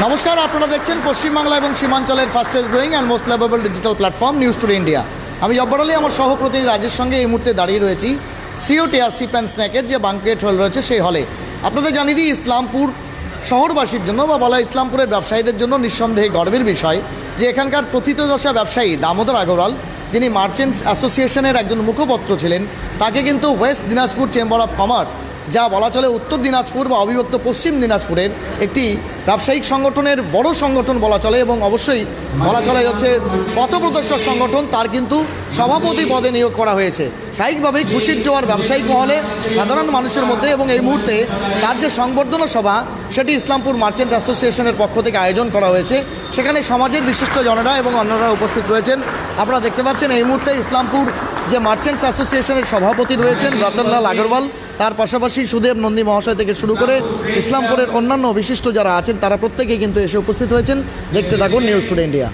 নমস্কার, আপনারা দেখছেন পশ্চিমবাংলা এবং সীমাঞ্চলের fastest growing and most lovable digital platform news today India. আমি জব্বার আলী, আমার সহপ্রতিনিধি রাজের সঙ্গে এই মুহূর্তে দাঁড়িয়ে রয়েছি সিওটিআর সিপ অ্যান্ড স্ন্যাকের যে বাঙ্কেট হল রয়েছে সেই হলে। আপনাদের জানিয়ে দিই, ইসলামপুর শহরবাসীর জন্য বা বলা ইসলামপুরের ব্যবসায়ীদের জন্য নিঃসন্দেহে গর্বের বিষয় যে এখানকার প্রথিতযশা ব্যবসায়ী দামোদর আগরওয়াল, যিনি মার্চেন্টস অ্যাসোসিয়েশনের একজন মুখপত্র ছিলেন, তাকে কিন্তু West Dinajpur chamber of commerce, যা বলা চলে উত্তর দিনাজপুর বা অবিভক্ত পশ্চিম দিনাজপুরের একটি ব্যবসায়িক সংগঠনের বড় সংগঠন বলা চলে, এবং অবশ্যই বলা চলে হচ্ছে পথপ্রদর্শক সংগঠন, তার কিন্তু সভাপতি পদে নিয়োগ করা হয়েছে। স্বাভাবিকভাবেই খুশির জোয়ার ব্যবসায়িক মহলে, সাধারণ মানুষের মধ্যে, এবং এই মুহূর্তে তার যে সংবর্ধনা সভা সেটি ইসলামপুর মার্চেন্ট অ্যাসোসিয়েশনের পক্ষ থেকে আয়োজন করা হয়েছে। সেখানে সমাজের বিশিষ্ট জনেরা এবং অন্যরা উপস্থিত রয়েছেন। আপনারা দেখতে পাচ্ছেন এই মুহূর্তে ইসলামপুর যে মার্চেন্টস অ্যাসোসিয়েশনের সভাপতি রয়েছেন রতনলাল আগরওয়াল, তার পাশাপাশি সুদেব নন্দী মহাশয় থেকে শুরু করে ইসলামপুরের অন্যান্য বিশিষ্ট যারা আছেন তারা প্রত্যেকেই কিন্তু এসে উপস্থিত হয়েছেন। দেখতে থাকুন নিউজ টুডে ইন্ডিয়া।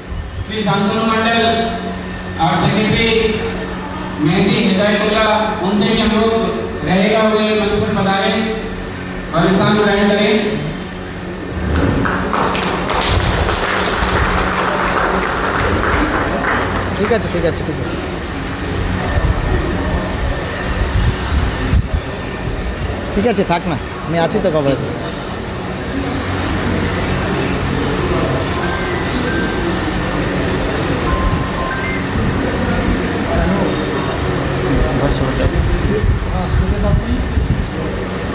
ঠিক আছে, ঠিক আছে, ঠিক আছে, ঠিক আছে, থাক না, আমি আছি তো কভারেজে।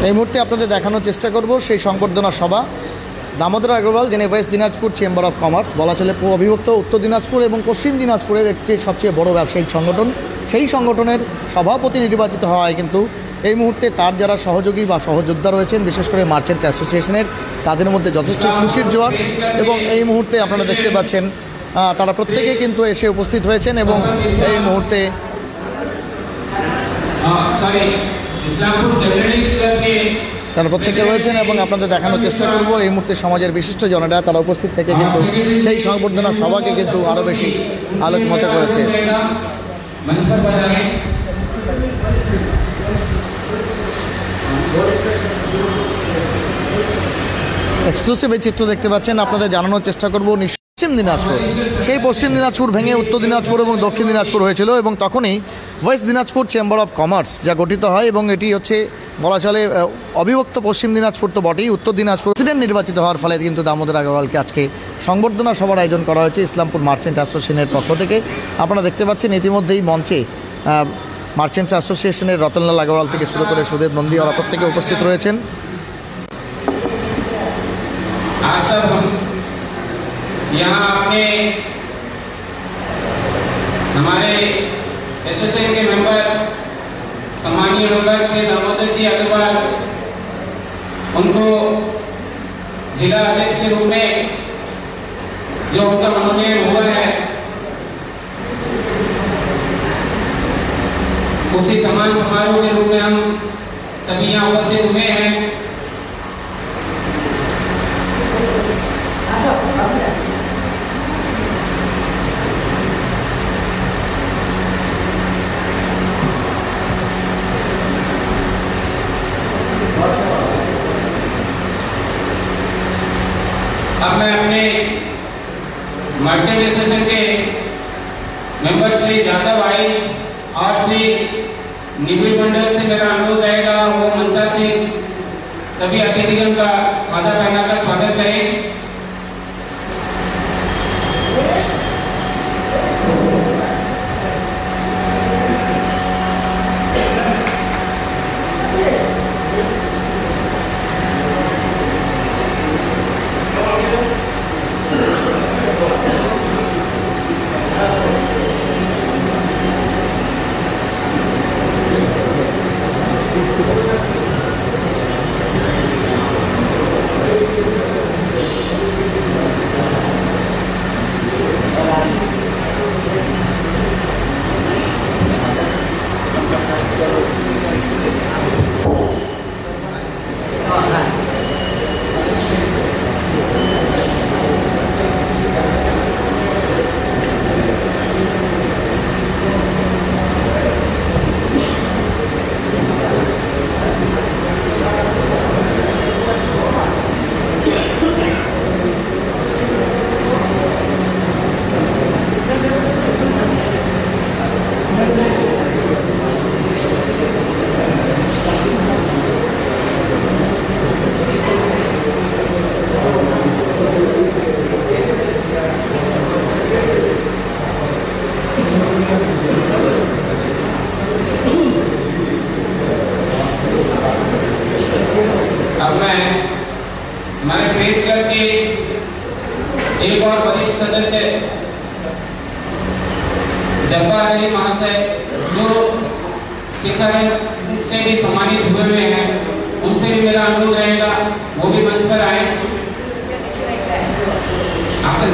এই মুহূর্তে আপনাদের দেখানোর চেষ্টা করব সেই সংবর্ধনা সভা। দামোদর আগরওয়াল, যিনি West Dinajpur chamber of commerce, বলা চলে অবিভক্ত উত্তর দিনাজপুর এবং পশ্চিম দিনাজপুরের একটি সবচেয়ে বড় ব্যবসায়িক সংগঠন, সেই সংগঠনের সভাপতি নির্বাচিত হওয়ায় কিন্তু এই মুহূর্তে তার যারা সহযোগী বা সহযোদ্ধা রয়েছেন, বিশেষ করে মার্চেন্ট অ্যাসোসিয়েশনের, তাদের মধ্যে যথেষ্ট খুশির জোয়ার। এবং এই মুহূর্তে আপনারা দেখতে পাচ্ছেন তারা প্রত্যেকেই কিন্তু এসে উপস্থিত হয়েছেন এবং এই মুহূর্তে তারা প্রত্যেকে রয়েছেন এবং আপনাদের দেখানোর চেষ্টা করব এই মুহূর্তে সমাজের বিশিষ্ট জনেরা তারা উপস্থিত থেকে কিন্তু সেই সংবর্ধনা সভাকে কিন্তু আরও বেশি আলোকমত করেছে। এক্সক্লুসিভ এই চিত্র দেখতে পাচ্ছেন, আপনাদের জানানোর চেষ্টা করব পশ্চিম দিনাজপুর, সেই পশ্চিম দিনাজপুর ভেঙে উত্তর দিনাজপুর এবং দক্ষিণ দিনাজপুর হয়েছিল, এবং তখনই West Dinajpur chamber of commerce যা গঠিত হয়, এবং এটি হচ্ছে বলা চলে অবিভক্ত পশ্চিম দিনাজপুর তো বটেই, উত্তর দিনাজপুর প্রেসিডেন্ট নির্বাচিত হওয়ার ফলে কিন্তু দামোদর আগরওয়ালকে আজকে সংবর্ধনা সভার আয়োজন করা হয়েছে ইসলামপুর মার্চেন্ট অ্যাসোসিয়েশনের পক্ষ থেকে। আপনারা দেখতে পাচ্ছেন ইতিমধ্যেই মঞ্চে মার্চেন্টস অ্যাসোসিয়েশনের রতনলাল আগরওয়াল থেকে শুরু করে সুদেব নন্দী, ওরা প্রত্যেকে উপস্থিত রয়েছেন। यहाँ आपने हमारे एसोसिएशन के मेंबर, सम्मानीय मेंबर श्री दामोदर जी अग्रवाल, उनको जिला अध्यक्ष के रूप में जो उनका मनोनयन हुआ है, उसी सम्मान समारोह के रूप में हम सभी यहाँ उपस्थित हुए हैं। अब मैं अपने मर्चेंट एसोसिएशन के मेंबर श्री जादव आइज और श्री निबिड़ मंडल से मेरा अनुरोध रहेगा वो मंचा से सभी अतिथिगण का खादा पहनाकर स्वागत करें। प्रेस क्लब के एक और वरिष्ठ सदस्य जब्बार अली महाशय जो शिखर से भी सम्मानित हुए हैं, उनसे भी मेरा अनुरोध रहेगा वो भी मंच पर आए। आसन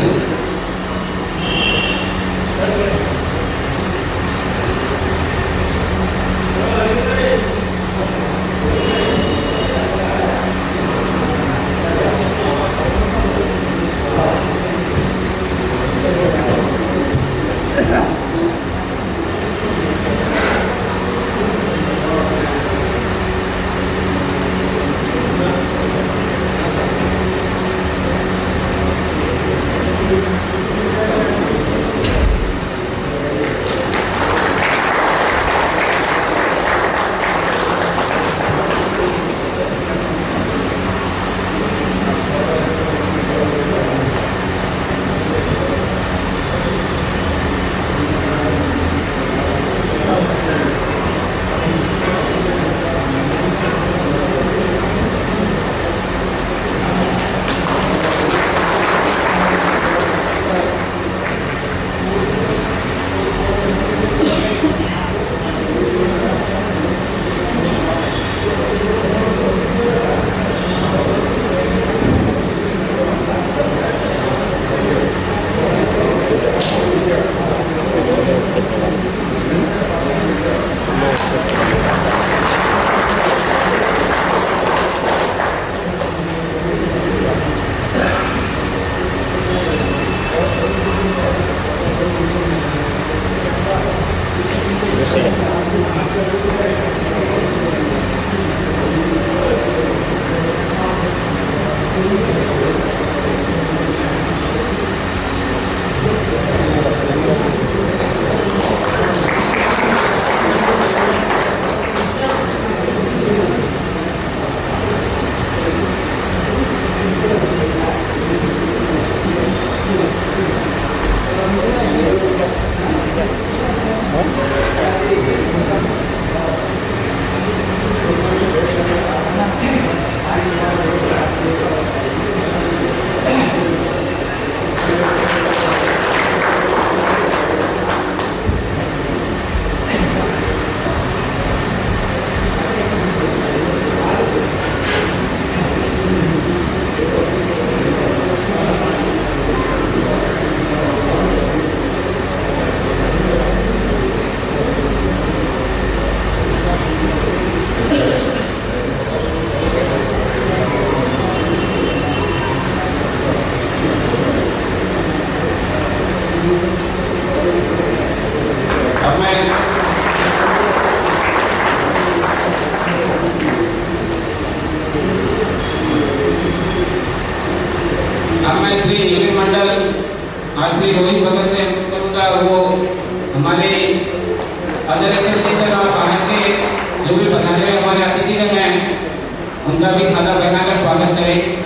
अब मैं श्री निविन मंडल और श्री रोहित भगत से अनुरोध करूंगा, वो हमारे अदर एसोसिएशन और बाहर के जो भी पधारे हुए हमारे अतिथिगण हैं उनका भी खादा पहनाकर स्वागत करें।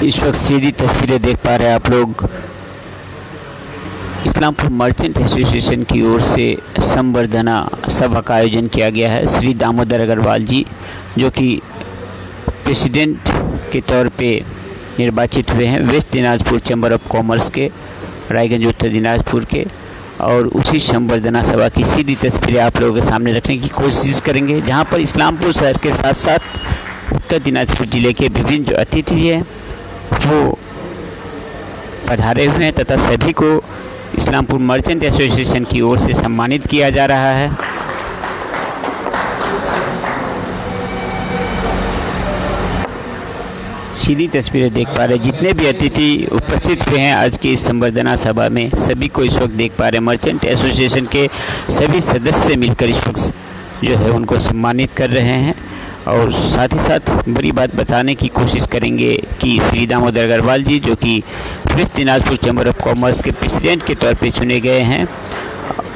इस वक्त सीधी तस्वीरें देख पा रहे हैं आप लोग। इस्लामपुर मर्चेंट एसोसिएशन की ओर से संवर्धना सभा का आयोजन किया गया है। श्री दामोदर अग्रवाल जी जो कि प्रेसिडेंट के तौर पे निर्वाचित हुए हैं West Dinajpur chamber of commerce के रायगंज उत्तर दिनाजपुर के, और उसी संवर्धना सभा की सीधी तस्वीरें आप लोगों के सामने रखने की कोशिश करेंगे, जहां पर इस्लामपुर शहर के साथ साथ उत्तर दिनाजपुर जिले के विभिन्न जो अतिथि हैं वो पधारे हुए हैं तथा सभी को इस्लामपुर मर्चेंट एसोसिएशन की ओर से सम्मानित किया जा रहा है। सीधी तस्वीरें देख पा रहे हैं। जितने भी अतिथि उपस्थित हुए हैं आज की इस संबर्धना सभा में, सभी को इस वक्त देख पा रहे हैं। मर्चेंट एसोसिएशन के सभी सदस्य मिलकर इस वक्त जो है उनको सम्मानित कर रहे हैं और साथ ही साथ बड़ी बात बताने की कोशिश करेंगे कि श्री दामोदर अग्रवाल जी, जो कि West Dinajpur chamber of commerce के प्रेसिडेंट के तौर पे चुने गए हैं,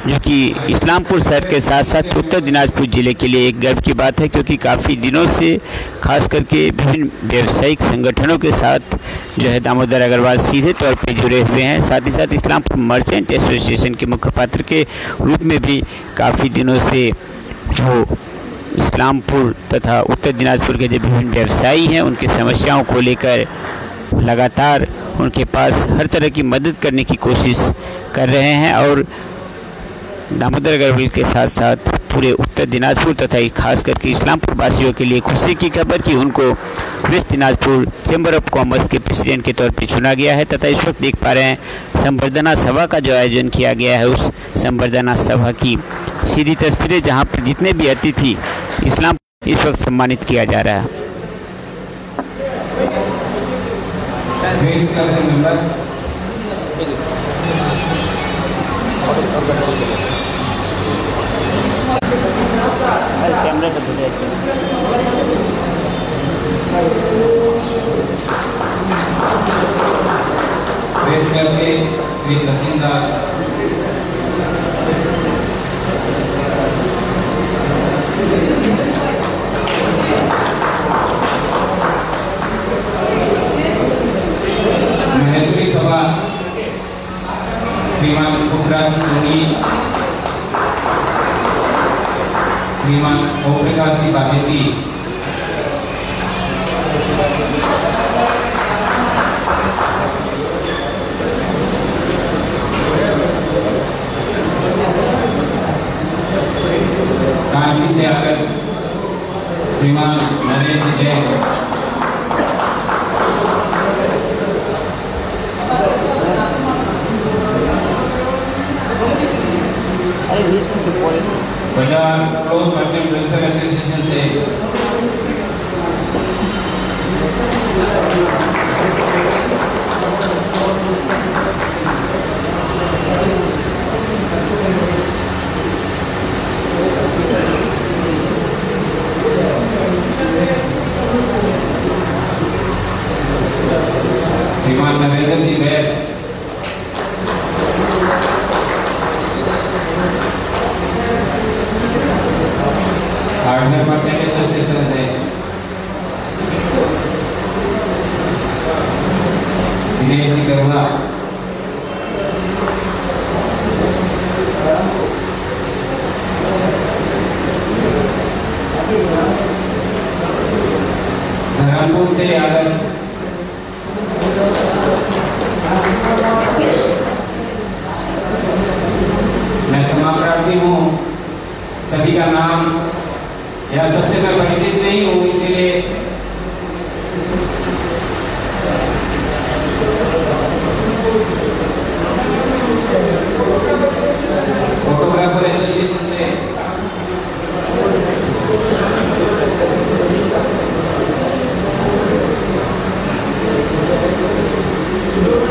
जो कि इस्लामपुर शहर के साथ साथ उत्तर दिनाजपुर ज़िले के लिए एक गर्व की बात है, क्योंकि काफ़ी दिनों से खास करके विभिन्न व्यावसायिक संगठनों के साथ जो है दामोदर अग्रवाल सीधे तौर पे जुड़े हुए हैं। साथ ही साथ इस्लामपुर मर्चेंट एसोसिएशन के मुखपात्र के रूप में भी काफ़ी दिनों से जो इस्लामपुर तथा उत्तर दिनाजपुर के जो विभिन्न व्यवसायी हैं उनकी समस्याओं को लेकर लगातार उनके पास हर तरह की मदद करने की कोशिश कर रहे हैं। और दामोदर अग्रवाल के साथ साथ पूरे उत्तर दिनाजपुर तथा खास करके इस्लामपुर वासियों के लिए खुशी की खबर कि उनको West Dinajpur chamber of commerce के प्रेसिडेंट के तौर पे चुना गया है। तथा इस वक्त देख पा रहे हैं संबर्धना सभा का जो आयोजन किया गया है, उस संबर्धना सभा की सीधी तस्वीरें, जहां पर जितने भी अतिथि इस्लाम इस वक्त सम्मानित किया जा रहा है। प्रेस करके श्री सचिन दास, महेश्वरी सभा श्रीमान पुखराज सोनी, श्रीमान ओमप्रकाश बागेती, कानपुर से आकर श्रीमान नरेश जैन, बाजार क्लोथ मर्चेंट वेलफेयर एसोसिएशन से श्रीमान नरेंद्र जी बैर, हार्डवेयर मर्चेंट एसोसिएशन से दिनेश जी गरवा, धर्मपुर से आकर मैं क्षमा प्रार्थी हूँ, सभी का नाम या सबसे मैं परिचित नहीं हूँ, इसीलिए फोटोग्राफर एसोसिएशन से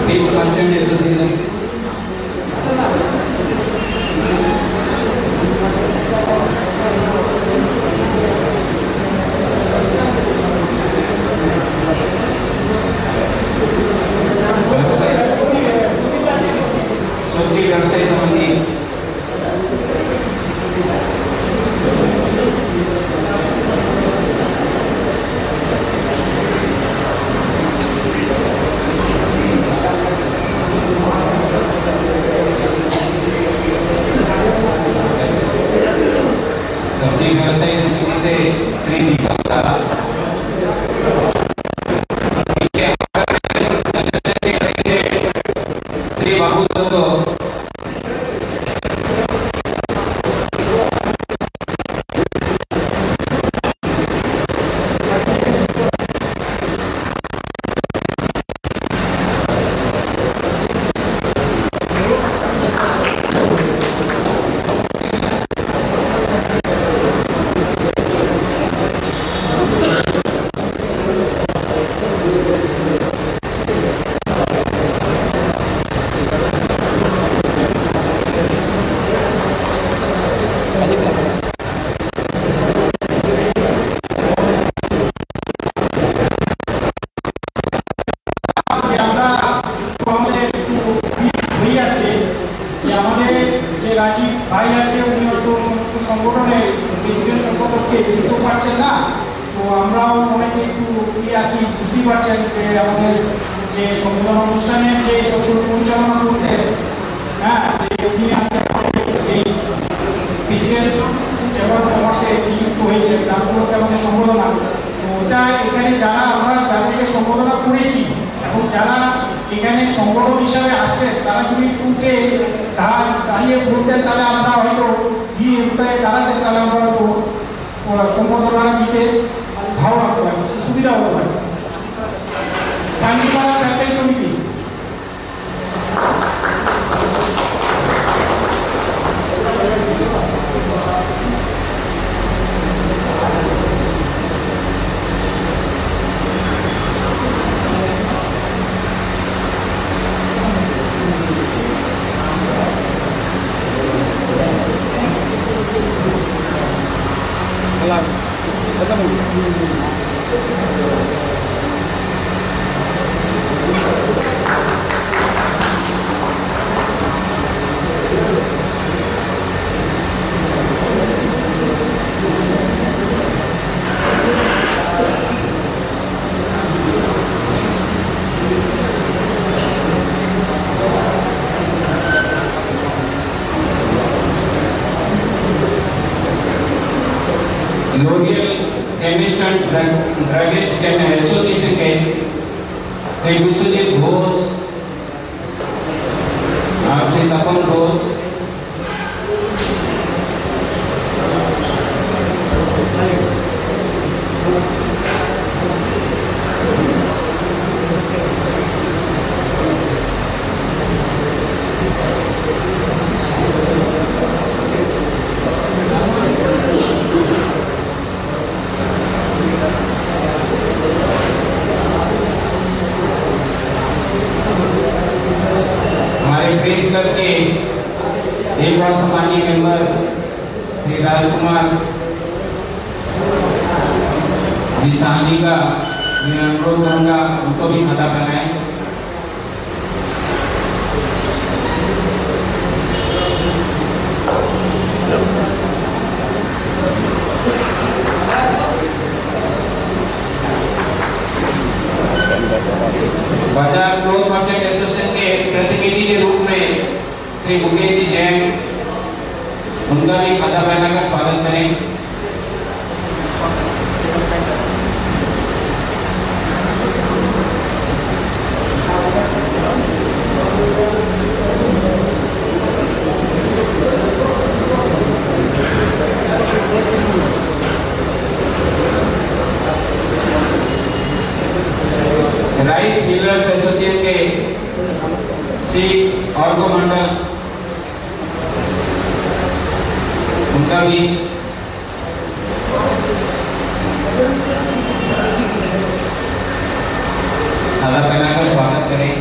फिश मर्चेंट एसोसिएशन, व्यवसाय संबंधी सब्जी व्यवसायी समिति से श्री दीपक शाह, श्री बाबू दत्तो, পারছেন না, তো আমরাও অনেকে একটু আছি, বুঝতেই পারছেন যে আমাদের যে সম্মেলন অনুষ্ঠানের যে পরিচালনা করতেন, হ্যাঁ, উনি আজকে এই প্রেসিডেন্ট চেম্বার অফ কমার্সে নিযুক্ত হয়েছেন, তারপরে আমাদের সম্বোধনা। তো ওটা এখানে যারা আমরা যাদেরকে সম্বোধনা করেছি এবং যারা এখানে সংগঠন হিসাবে আসছেন, তারা যদি উঠে দাঁড়িয়ে বলতেন তাহলে আমরা হয়তো গিয়ে উঠে দাঁড়াতেন, তাহলে আমরা হয়তো সম্বোধনা দিতে ভালো লাগতো, সুবিধা হতে পারে। কাঞ্জিপাড়া ব্যবসায়ী সমিতি, L'Oreal chemist and druggist association के श्री विश्वजीत घोष और श्री तपन घोष, प्रेस क्लब के एक और सम्मानीय मेंबर श्री राजकुमार जी साहनी का मैं अनुरोध करूंगा उनको भी खाता पहनाएं। बाजार क्लोथ मर्चेंट एसोसिएशन के प्रतिनिधि के रूप में श्री मुकेश जी जैन, उनका भी खाता पहनाकर स्वागत करें। राइस मिलर्स एसोसिएशन के श्री ऑर्गो मंडल, उनका भी खाता पहनाकर स्वागत करें।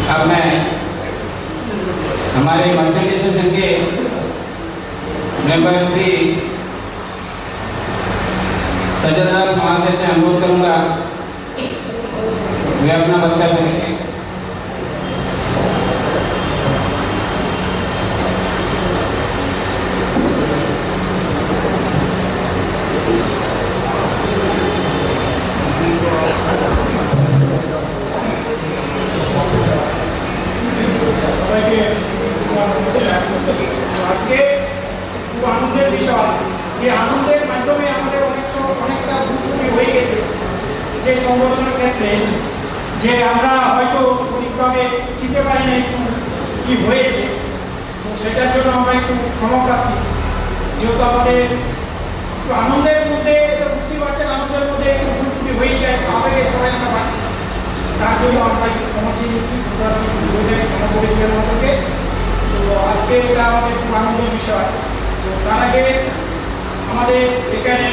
अब मैं हमारे मर्चेंट एसोसिएशन के मेंबर श्री सज्जन दास महाशय से अनुरोध करूंगा वे अपना वक्तव्य रखें। আজকে খুব আনন্দের বিষয় যে আনন্দের মাধ্যমে আমাদের অনেকটা ভুলত্রুটি হয়ে গেছে যে সংগঠনের ক্ষেত্রে, যে আমরা হয়তো ঠিকভাবে চিনতে পারি না একটু কি হয়েছে, তো সেটার জন্য আমরা একটু ক্ষমাপ্রার্থী। যেহেতু আমাদের একটু আনন্দের মধ্যে, বুঝতেই পারছেন, আনন্দের মধ্যে একটু ভুলত্রুটি হয়ে যায়, আমাদেরকে সবাই আমরা পাচ্ছি। তার জন্য আমরা একটু ক্ষমা চেয়ে নিচ্ছি, তোমরা কিছু বলে ক্ষমা করে দিলেন আমাদেরকে। তো আজকে এটা আমাদের খুব আনন্দের বিষয়। তো তার আগে আমাদের এখানে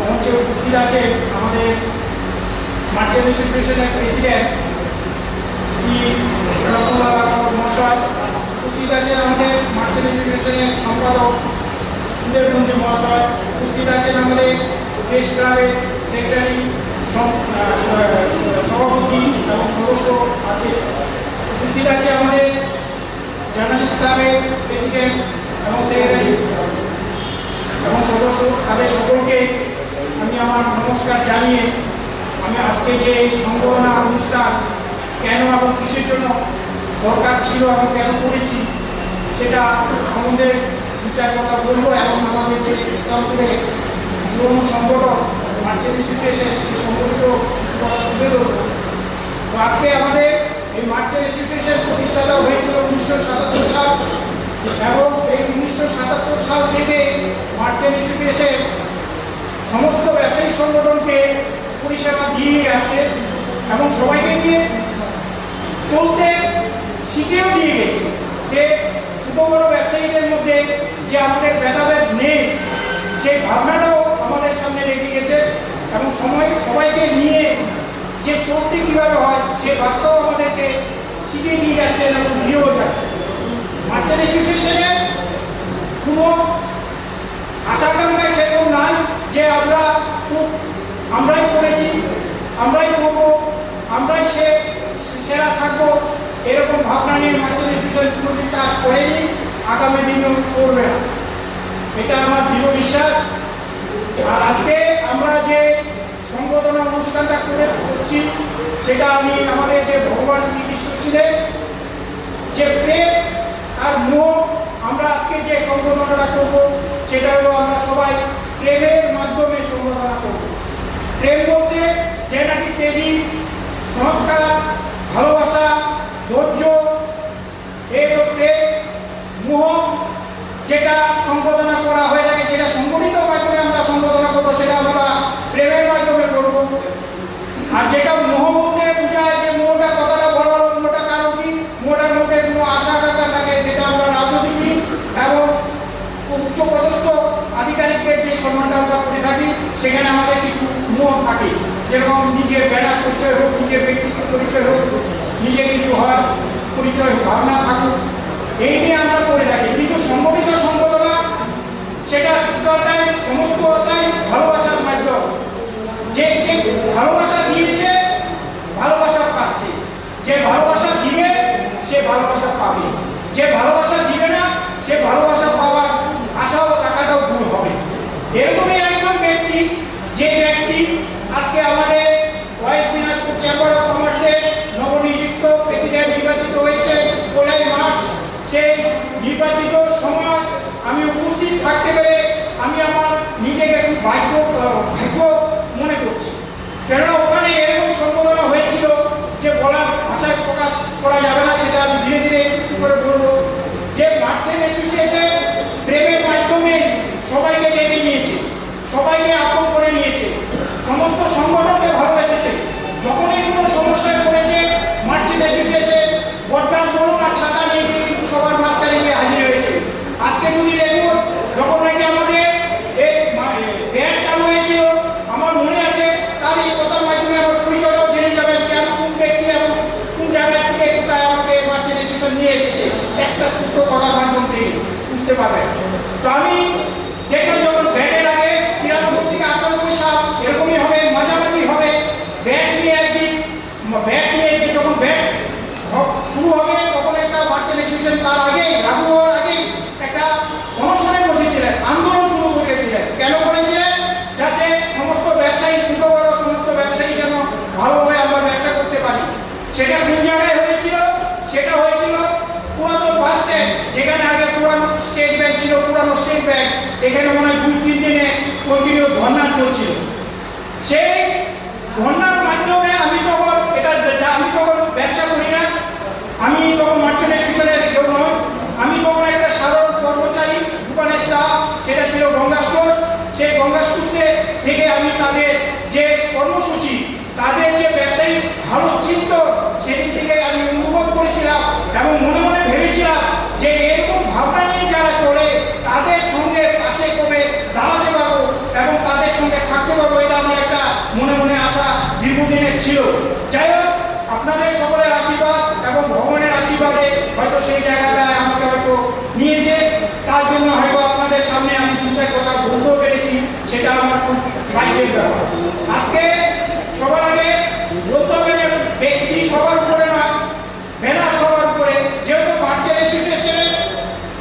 মঞ্চে উপস্থিত আছে আমাদের মার্চেন্ট অ্যাসোসিয়েশনের প্রেসিডেন্ট শ্রী রতনলাল আগরওয়াল মহাশয়, উপস্থিত আছেন আমাদের মার্চেন্ট অ্যাসোসিয়েশনের সম্পাদক সুদেব নন্দী মহাশয়, উপস্থিত আছেন আমাদের প্রেস ক্লাবের সেক্রেটারি সভাপতি এবং সদস্য আছে, উপস্থিত আছে আমাদের জার্নালিস্ট ক্লাবের প্রেসিডেন্ট এবং সেক্রেটারি এবং সদস্য, তাদের সকলকে আমি আমার নমস্কার জানিয়ে আমি আজকে যে এই সংবর্ধনা অনুষ্ঠান কেন এবং কিসের জন্য দরকার ছিল এবং কেন করেছি সেটা সম্বন্ধে দু চার কথা বলবো এবং আমাদের যে ইসলামপুরে পুরনো সংগঠন মার্চেন্ট অ্যাসোসিয়েশন সেই সংগঠিত কিছু কথা তুলে ধরবো। তো আজকে আমাদের এই মার্চেন্ট অ্যাসোসিয়েশন প্রতিষ্ঠাতা হয়েছিল 1977 সাল এবং এই 1977 সাল থেকে মার্চেন্ট অ্যাসোসিয়েশন সমস্ত ব্যবসায়ী সংগঠনকে পরিষেবা দিয়ে আসছে এবং সবাইকে নিয়ে চলতে শিখেও দিয়ে গেছে যে ছোট বড় ব্যবসায়ীদের মধ্যে যে আমাদের ভেদাভেদ নেই সেই ভাবনাটাও আমাদের সামনে রেখে গেছে এবং সবাইকে নিয়ে যে চলতে কীভাবে হয় সেই ভাবটাও আমাদেরকে শিখিয়ে দিয়ে যাচ্ছেন এবং দিয়েও যাচ্ছেন। মার্চেন্ট অ্যাসোসিয়েশনের কোনো আশাকাঙ্ক্ষায় সেরকম নাই যে আমরাই করেছি, আমরাই করবো, আমরাই সেরা থাকবো, এরকম ভাবনা নিয়ে মার্চেন্ট অ্যাসোসিয়েশন কোনোদিন কাজ করেনি, আগামী দিনেও করবে না, এটা আমার দৃঢ় বিশ্বাস। আর আজকে আমরা যে সংবর্ধনা অনুষ্ঠানটা করছি সেটা আমি আমাদের যে ভগবান শ্রীকৃষ্ণ ছিলেন যে প্রেম আর মোহ, আমরা আজকে যে সংবর্ধনাটা করব সেটা হলো আমরা সবাই প্রেমের মাধ্যমে সংবর্ধনা করব। প্রেম বলতে যে নাকি ত্যাগী, সংস্কার, ভালোবাসা, ধৈর্য, এই হলো প্রেম। মোহ যেটা সম্বোধনা করা হয়ে থাকে, যেটা সংগঠিত মাধ্যমে আমরা সম্বোধনা করবো সেটা আমরা প্রেমের মাধ্যমে করব। আর যেটা মোহ বলতে বোঝায় যে মোহটা কথাটা বলা হলো, মোহটা কারণ কি, মোহটার মধ্যে কোনো আশা আকাঙ্ক্ষা থাকে যেটা আমরা রাজনীতিবিদ এবং উচ্চপদস্থ আধিকারিকদের যে সম্মানটা আমরা করে থাকি সেখানে আমাদের কিছু মোহ থাকে, যেরকম নিজের ব্যানার পরিচয় হোক, নিজের ব্যক্তিত্ব পরিচয় হোক, নিজের কিছু হয় পরিচয় ভাবনা থাকুক, এই নিয়ে আমরা করে থাকি। কিন্তু সংগঠিত সম্বোধনা সেটা টোটালটাই সমস্তটাই ভালোবাসার মাধ্যম, যে ভালোবাসা দিয়েছে ভালোবাসা পাচ্ছে, যে ভালোবাসা দিবে সে ভালোবাসা পাবে, যে ভালোবাসা দিবে না সে ভালোবাসা পাওয়ার আশাও টাকাটাও দূর হবে। এরকমই একজন ব্যক্তি, যে ব্যক্তি আজকে আমাদের ওয়েস্ট দিনাজপুর চেম্বার অফ কমার্সের নবনিযুক্ত প্রেসিডেন্ট নির্বাচিত হয়েছে ১৫ মার্চ। সেই নির্বাচিত সময় আমি উপস্থিত থাকতে পেরে আমি আমার নিজেকে খুব ভাগ্য মনে করছি, কেননা ওখানে এরকম সম্বোধনা হয়েছিল যে বলার ভাষায় প্রকাশ করা যাবে না, সেটা আমি ধীরে ধীরে একটু করে বলবো। যে মার্চেন্ট অ্যাসোসিয়েশন প্রেমের মাধ্যমে সবাইকে ডেকে নিয়েছে, সবাইকে আপন করে নিয়েছে, সমস্ত সংগঠনকে ভালোবেসেছে। যখনই কোনো সমস্যায় পড়েছে মার্চেন্ট অ্যাসোসিয়েশন বটগাছ বলুন আর ছাতা নিয়ে গিয়ে কিন্তু সবার মাঝখানে গিয়ে হাজির হয়েছে। আজকে যদি দেখুন, যখন নাকি আমাদের ব্যাট চালু হয়েছিল, আমার মনে আছে তার এই কথার মাধ্যমে আমার পরিচয়টাও জেনে যাবেন যে আমি কোন ব্যক্তি এবং কোন জায়গা থেকে কোথায় আমাকে মার্চেন্ট অ্যাসোসিয়েশন নিয়ে এসেছে, একটা ছোট্ট কথার মাধ্যম থেকে বুঝতে পারবেন। তো আমি দেখলাম যখন ব্যাটের আগে 93 থেকে 98 সাল এরকমই হবে, মাঝামাঝি হবে, ব্যাট নিয়ে একদিন ব্যাট নিয়ে যে যখন ব্যাট শুরু হবে তখন একটা মার্চেন্ট অ্যাসোসিয়েশন তার আগে লাগু হওয়ার আগে একটা অনশনে বসেছিলেন, আন্দোলন শুরু করেছিলেন। কেন করেছিলেন? যাতে সমস্ত ব্যবসায়ী, ছোট বড় সমস্ত ব্যবসায়ী যেন ভালোভাবে আমরা ব্যবসা করতে পারি। সেটা কোন জায়গায় হয়েছিল? সেটা হয়েছিল পুরাতন বাস স্ট্যান্ড, যেখানে আগে পুরানো স্টেট ব্যাংক ছিল, পুরানো স্টেট ব্যাংক, এখানে মনে হয় 2-3 দিনে কন্টিনিউ ধর্না চলছিল। সেই ধর্নার মাধ্যমে আমি তখন ব্যবসা করি না, আমি তখন মার্চেন্ট অ্যাসোসিয়েশনের কেউ নয়, আমি তখন একটা সাধারণ কর্মচারী, দোকানের স্টাফ, সেটা ছিল গঙ্গা স্টোর। সেই গঙ্গা স্টোর থেকে আমি তাদের যে কর্মসূচি তাদের যে ব্যবসায়িক ভালো চিন্তন সেদিন থেকে আমি অনুভব করেছিলাম এবং মনে মনে ভেবেছিলাম যে এরকম ভাবনা নিয়ে যারা চলে তাদের সঙ্গে পাশে কবে দাঁড়াতে পারবো এবং তাদের সঙ্গে থাকতে পারবো, এটা আমার একটা মনে মনে আশা দীর্ঘদিনের ছিল। যাই হোক, আপনাদের সকলের আশীর্বাদ এবং ভগবানের আশীর্বাদে হয়তো সেই জায়গাটায় আমাকে হয়তো নিয়েছে, তার জন্য হয়তো আপনাদের সামনে আমি দু চার কথা বলতেও পেরেছি, সেটা আমার খুব ভাগ্যের ব্যাপার। আজকে সবার আগে বলতে হবে যে ব্যক্তি সবার উপরে না, ব্যানার সবার উপরে। যেহেতু মার্চেন্ট অ্যাসোসিয়েশনের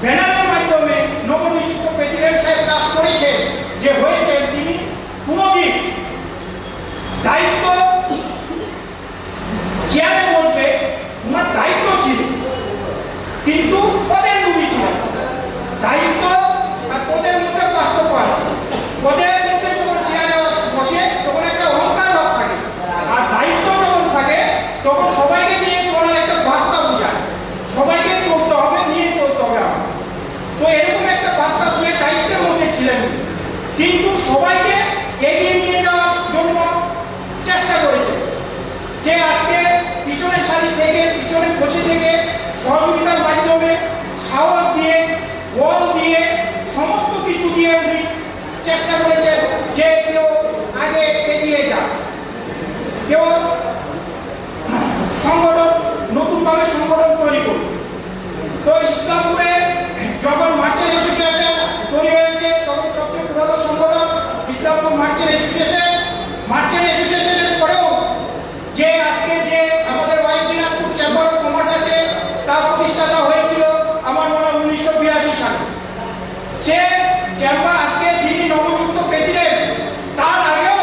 ব্যানারের মাধ্যমে নবনিযুক্ত প্রেসিডেন্ট সাহেব কাজ করেছে, যে হয়েছেন, তিনি কোনোদিন দায়িত্ব চেয়ারে বসবে, ওনার দায়িত্ব ছিল, কিন্তু পদের লোভী ছিলেন। দায়িত্ব আর পদের মধ্যে পার্থক্য আছে। পদের মধ্যে যখন চেয়ারে বসে তখন একটা অহংকার ভাব থাকে, আর দায়িত্ব যখন থাকে তখন সবাইকে নিয়ে চলার একটা বার্তা বোঝায়, সবাইকে চলতে হবে, নিয়ে চলতে হবে আমার। তো এরকম একটা বার্তা দিয়ে দায়িত্বের মধ্যে ছিলেন, কিন্তু সবাইকে এগিয়ে নিয়ে যাওয়ার জন্য চেষ্টা করেছে। যে আজকে পিছনের সারি থেকে, পিছনে বসে থেকে সহযোগিতার মাধ্যমে, সাহস দিয়ে, বল দিয়ে, সমস্ত কিছু দিয়ে উনি চেষ্টা করেছেন যে কেউ আগে এগিয়ে যাক, কেউ সংগঠন নতুনভাবে সংগঠন তৈরি করুন। তো ইসলামপুরে যখন মার্চেন্ট অ্যাসোসিয়েশন তৈরি হয়েছে তখন সবচেয়ে পুরনো সংগঠন ইসলামপুর মার্চেন্ট অ্যাসোসিয়েশন। মার্চেন্ট অ্যাসোসিয়েশনের পরেও যে আজকে যে আমাদের wise Dinajpur chamber of commerce আছে, তার প্রতিষ্ঠাতা হয়েছিল আমার মনে হয় 1982 সালে। সে চেম্বার আজকে যিনি নবযুক্ত প্রেসিডেন্ট, তার আগেও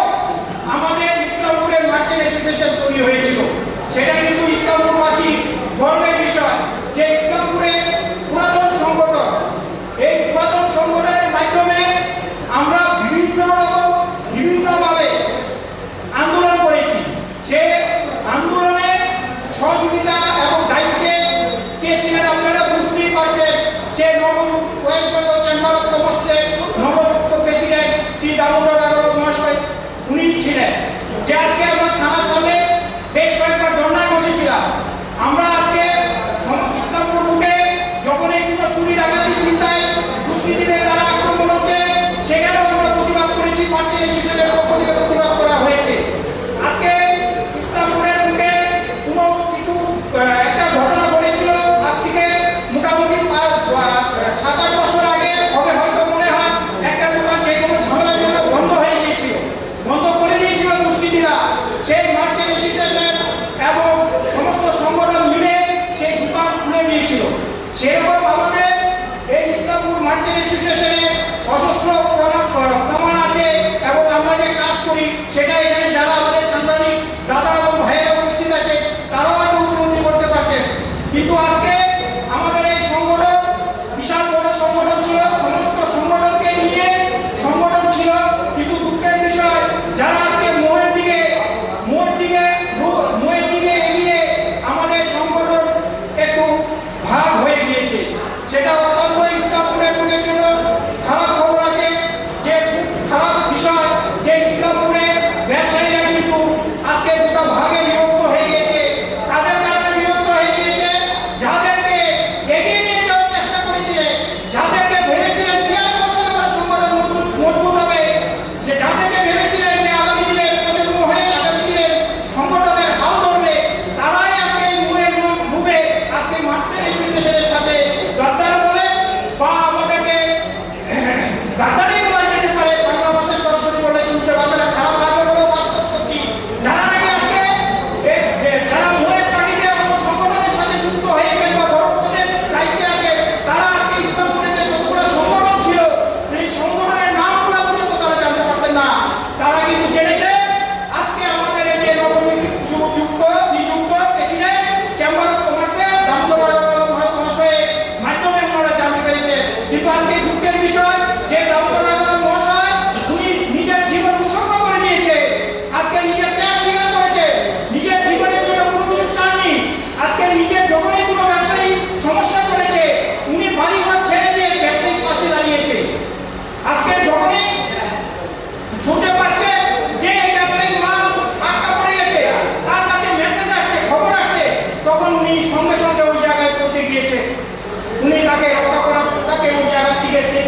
আমাদের ইসলামপুরের মার্চেন্ট অ্যাসোসিয়েশন তৈরি হয়েছিল। সেটা কিন্তু ইসলামপুরবাসী গর্বের বিষয় যে ইসলামপুরে পুরাতন সংগঠন, এই পুরাতন সংগঠনের মাধ্যমে আমরা বিভিন্নভাবে আন্দোলন করেছি। সে আন্দোলনে সহযোগিতা এবং দায়িত্বে কে ছিলেন আপনারা বুঝতেই পারছেন। সে ওয়েস্ট বেঙ্গল চেম্বার অফ কমার্সের নবযুক্ত প্রেসিডেন্ট শ্রী দামোদর আগরওয়াল মহাশয়, উনি ছিলেন। যে আজকে আমরা থানার সামনে বেশ কয়েকবার ধর্নায় বসেছিলাম। আমরা আজকে ইসলামপুর বুকে যখন এই কোনো চুরি ডাকাতি ছিনতাই দুষ্কৃতীদের দ্বারা আক্রমণ হচ্ছে, সেখানেও আমরা প্রতিবাদ করেছি, মার্চেন্ট অ্যাসোসিয়েশনের পক্ষ থেকে প্রতিবাদ করা হয়েছে। আজকে ইসলামপুরের বুকে কোনো কিছু একটা ঘটনা ঘটেছিল, আজ থেকে মোটামুটি 7-8 বছর আগে হবে হয়তো মনে হয়।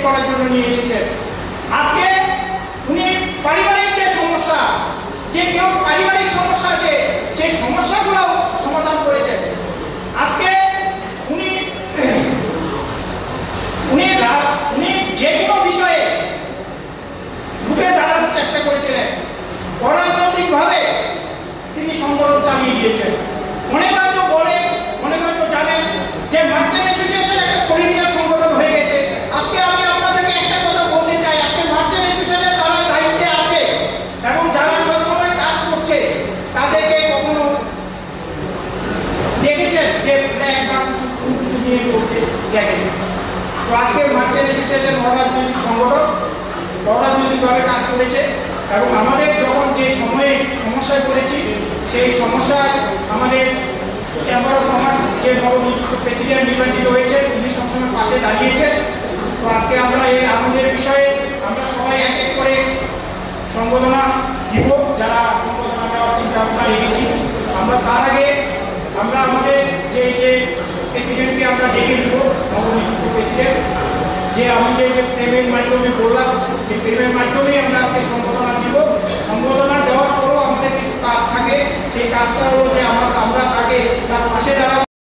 করার জন্য নিয়ে এসেছেন। আজকে উনি পারিবারিক যে সমস্যা, যে কেউ পারিবারিক সমস্যা আছে সেই সমস্যাগুলো সমাধান করেছেন। আজকে উনি উনি উনি যে কোনো বিষয়ে রুখে দাঁড়ানোর চেষ্টা করেছিলেন। অরাজনৈতিকভাবে তিনি সংগঠন চালিয়ে গিয়েছেন। অনেকে হয়তো জানেন যে মার্চেন্ট অ্যাসোসিয়েশন একটা পলিটিক্যাল সংগঠন হয়ে গেছে। আজকে আমি আপনাদেরকে একটা কথা বলতে চাই, আজকে মার্চেন্ট অ্যাসোসিয়েশনের তারা দায়িত্বে আছে এবং যারা সবসময় কাজ করছে তাদেরকে কখনো দেখেছেন যে ব্ল্যাক বা কিছু নিয়ে চলতে দেখেন। তো আজকে মার্চেন্ট অ্যাসোসিয়েশন অরাজনৈতিক সংগঠন, অরাজনৈতিকভাবে কাজ করেছে এবং আমাদের যখন যে সময়ে সমস্যায় পড়েছি সেই সমস্যায় আমাদের চেম্বার অফ কমার্স যে নবনিযুক্ত প্রেসিডেন্ট নির্বাচিত হয়েছে তিনি সবসময় পাশে দাঁড়িয়েছেন। তো আজকে আমরা এই আনন্দের বিষয়ে আমরা সবাই এক এক করে সম্বোধনা দিব, যারা সম্বোধনা দেওয়ার চিন্তা ভাবনা রেখেছি। আমরা তার আগে আমরা আমাদের যে প্রেসিডেন্টকে আমরা ডেকে দিব, নবনিযুক্ত প্রেসিডেন্ট, যে আমি যে প্রেমের মাধ্যমে বললাম যে প্রেমের মাধ্যমেই আমরা আজকে সম্বোধনা